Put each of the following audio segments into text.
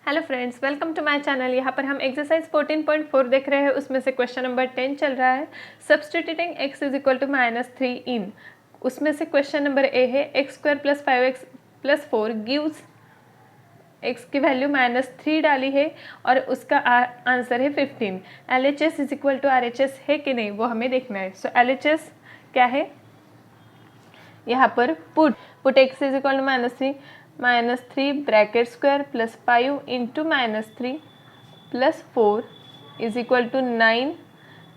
Hello friends, welcome to my channel. यहाँ पर हम एक्सरसाइज 14.4 देख रहे हैं। उसमें से क्वेश्चन नंबर 10 चल रहा है। Substituting x is equal to -3 in, उसमें से क्वेश्चन नंबर ए है x² + 5x + 4 गिव्स, x की वैल्यू -3 डाली है और उसका आंसर है 15। LHS is equal to RHS है कि नहीं वो हमें देखना है। सो LHS क्या है, यहाँ पर put x is equal to -3 bracket square plus 5 into -3 plus 4 is equal to 9।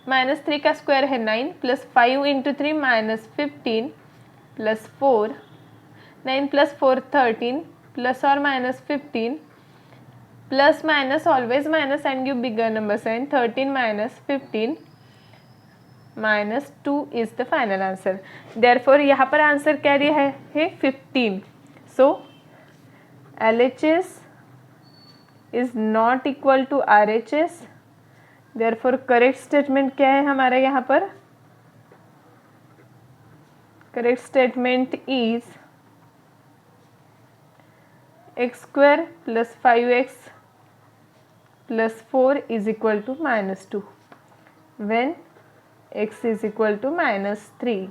-3 का स्क्वायर है 9 plus 5 into 3 -15 plus 4, 9 plus 4 13 plus और -15 plus minus always minus and give bigger number sign. 13 - 15 -2 is the final answer. Therefore यहाँ पर answer क्या दिया है 15। So LHS is not equal to RHS। Therefore correct statement क्या है हमारा यहाँ पर, correct statement is x² + 5x + 4 is equal to -2 when x is equal to -3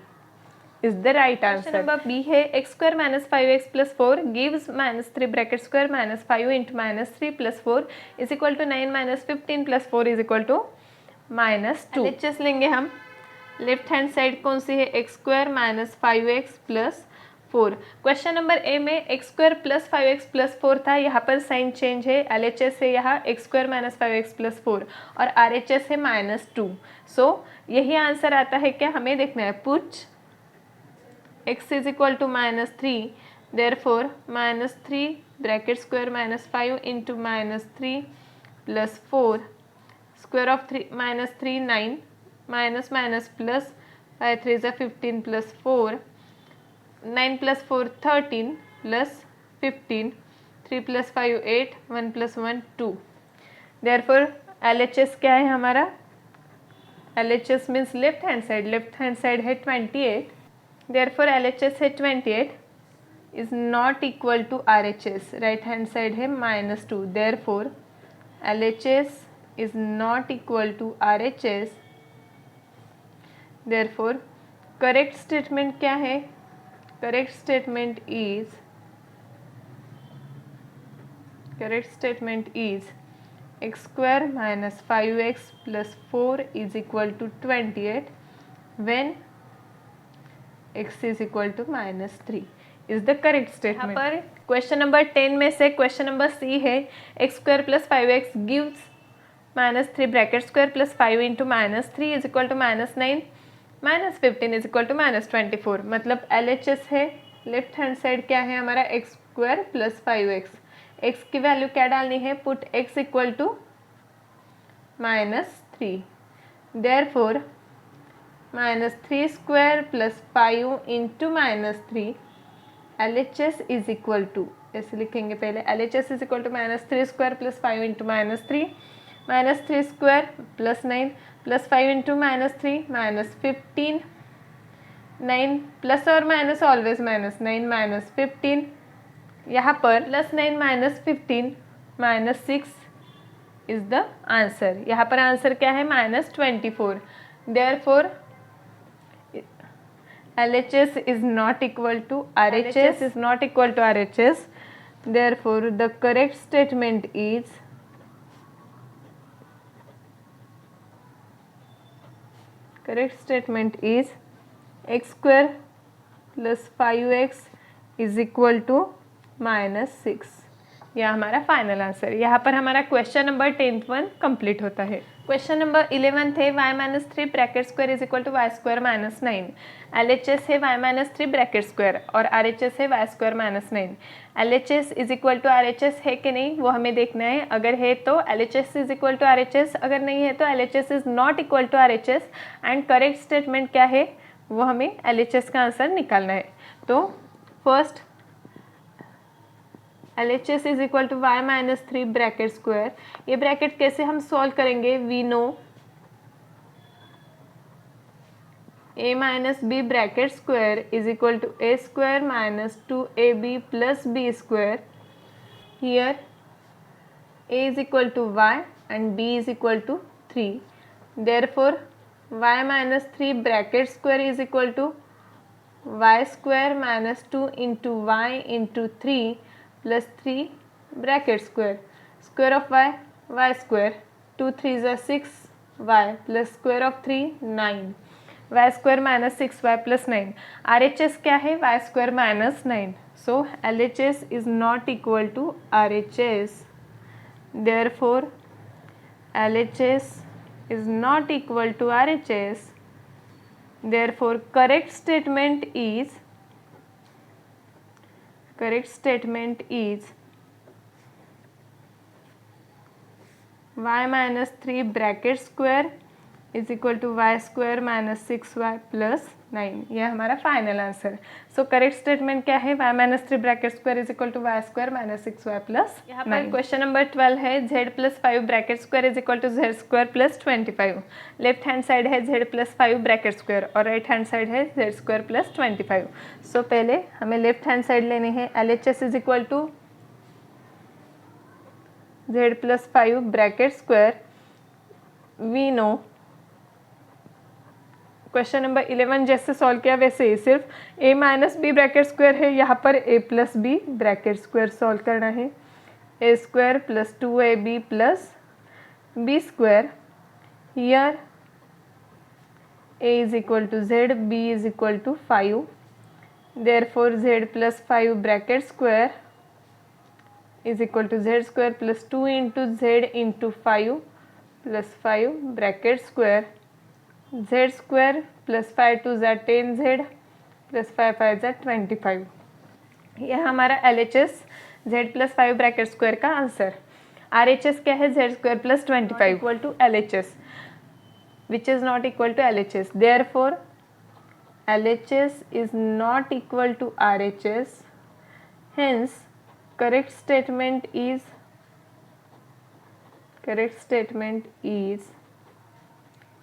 is the right answer. Number B है x² - 5x + 4 gives -3 bracket square -5 into -3 + 4 is equal to 9 - 15 + 4 is equal to -2। LHS लेंगे हम। Left hand side कौन सी है, x² - 5x + 4। Question number A में x² + 5x + 4 था, यहाँ पर sign change है। LHS है यहाँ x² - 5x + 4 और RHS है -2। सो यही आंसर आता है क्या, हमें देखना है। Put x is equal to -3, therefore -3 bracket square -5 into -3 + 4 square of 3 -3 9 minus minus plus 5 3 = 15 + 4 9 + 4 13 + 15 3 + 5 8 1 + 1 2। Therefore LHS क्या है हमारा, LHS means left hand side है 28। देयरफॉर LHS है 28 is not equal to RHS। Right hand side है -2, therefore LHS is not equal to RHS। Therefore correct statement क्या है, correct statement is x² - 5x + 4 is equal to 28 when x is equal to -3 is the correct statement। यहाँ पर question number 10 में से question number C है x² + 5x gives -3 bracket square plus 5 into -3 is equal to -9 -15 is equal to -24। मतलब LHS है, left hand side क्या है हमारा, x² + 5x। x की वैल्यू क्या डालनी है, put x equal to -3, therefore -3² + 5 into -3 LHS is equal to, ऐसे लिखेंगे पहले, LHS is equal to -3² + 5 into -3 -3² + 9 + 5 into -3 -15 9 plus और माइनस ऑलवेज माइनस 9 - 15। यहाँ पर +9 - 15 -6 इज द आंसर। यहाँ पर आंसर क्या है, -24। Therefore LHS is not equal to RHS is not equal to RHS. Therefore the correct statement is x² + 5x is equal to -6। यह हमारा final answer. यहाँ पर हमारा क्वेश्चन नंबर 10th कंप्लीट होता है। क्वेश्चन नंबर 11 है y - 3 bracket square is equal to y² - 9। LHS है y - 3 bracket square और RHS है y² - 9। LHS is equal to RHS है कि नहीं वो हमें देखना है। अगर है तो LHS is equal to RHS, अगर नहीं है तो LHS is not equal to RHS। And correct statement क्या है वो हमें LHS का आंसर निकालना है। तो first LHS is equal to y - 3 bracket square. ये ब्रैकेट कैसे हम सॉल्व करेंगे, we know a - b bracket square is equal to a² - 2ab + b²। Here a is equal to y and b is equal to 3. Therefore, y minus 3 bracket square is equal to y square minus 2 into y into 3 plus 3 bracket square. Square of y square. 2 3s are 6 y plus square of 3 9. y square minus 6y plus 9. RHS क्या है? y square minus 9. So LHS is not equal to RHS. Therefore LHS is not equal to RHS. Therefore correct statement is y minus 3 bracket square is equal to y square minus 6y plus 9. यह हमारा final answer. So correct statement क्या है? y minus 3 bracket square is equal to y square minus 6y plus. यहाँ पर question number 12 है z plus 5 bracket square is equal to z square plus 25. Left hand side है z plus 5 bracket square और right hand side है z square plus 25. So पहले हमें left hand side लेनी है. LHS is equal to z plus 5 bracket square. We know question number 11 जैसे solve किया वैसे ही, सिर्फ a minus b bracket square है, यहाँ पर a plus b bracket square solve करना है. a square plus 2ab plus b square. Here a is equal to z, b is equal to 5. Therefore z plus 5 bracket square is equal to z square plus 2 into z into 5 plus 5 bracket square. z square plus 5 two ज़ा 10z plus 5 5 ज़ा 25. यह हमारा LHS z plus 5 bracket square का answer. RHS क्या है? z square plus 25 equal to LHS which is not equal to LHS. Therefore LHS is not equal to RHS. Hence correct statement is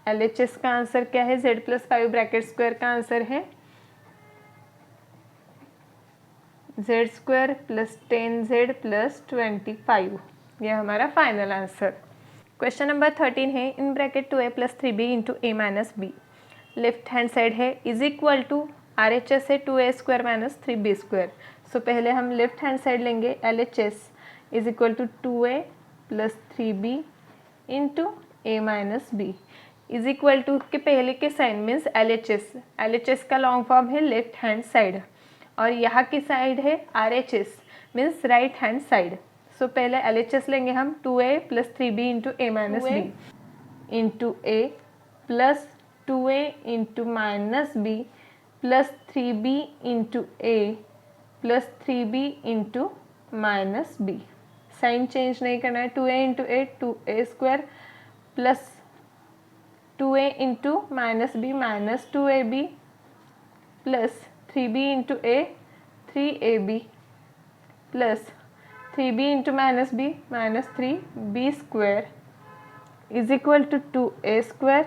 LHS का answer क्या है? z plus 5 bracket square का answer है z square plus 10z plus 25. यह हमारा final answer. Question number 13 है in bracket 2a plus 3b into a minus b. Left hand side है is equal to RHS है 2a square minus 3b square. So पहले हम left hand side लेंगे. LHS is equal to 2a plus 3b into a minus b is equal to के पहले के sign means LHS का long form है left hand side और यहाँ की साइड है RHS means right hand side. So पहले LHS लेंगे हम 2a plus 3b into a minus b into a plus 2a into minus b plus 3b into a plus 3b into minus b. Sign change नहीं करना है. 2a into a 2a square plus 2a into minus b minus 2ab plus 3b into a 3ab plus 3b into minus b minus 3b square is equal to 2a square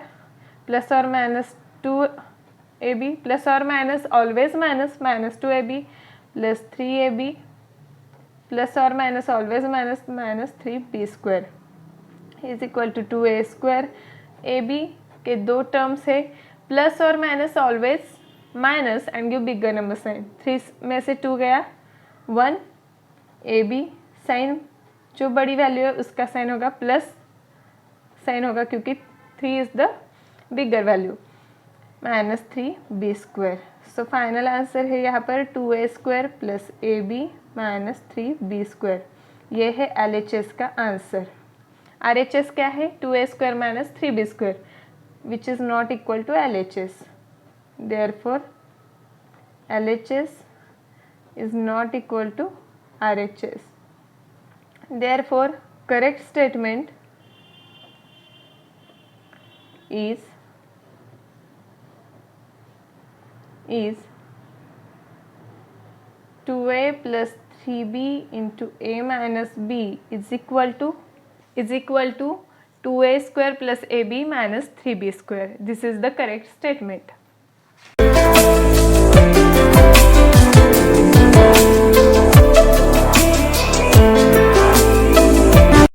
plus और minus 2ab plus और minus always minus minus 2ab plus 3ab plus और minus always minus minus 3b square is equal to 2a square. ab के दो terms है plus और minus always minus and give bigger number sign. 3 में से 2 गया 1. ab sign जो बड़ी वैल्यू है उसका साइन होगा प्लस साइन होगा क्योंकि 3 is the bigger value minus 3b square. So final answer है यहाँ पर 2a square plus ab minus 3b square. ये है LHS का आंसर. RHS क्या है? 2a square minus 3b square which is not equal to LHS. Therefore LHS is not equal to RHS. Therefore correct statement is 2a plus 3b into a minus b is equal to 2a square plus ab minus 3b square. This is the correct statement.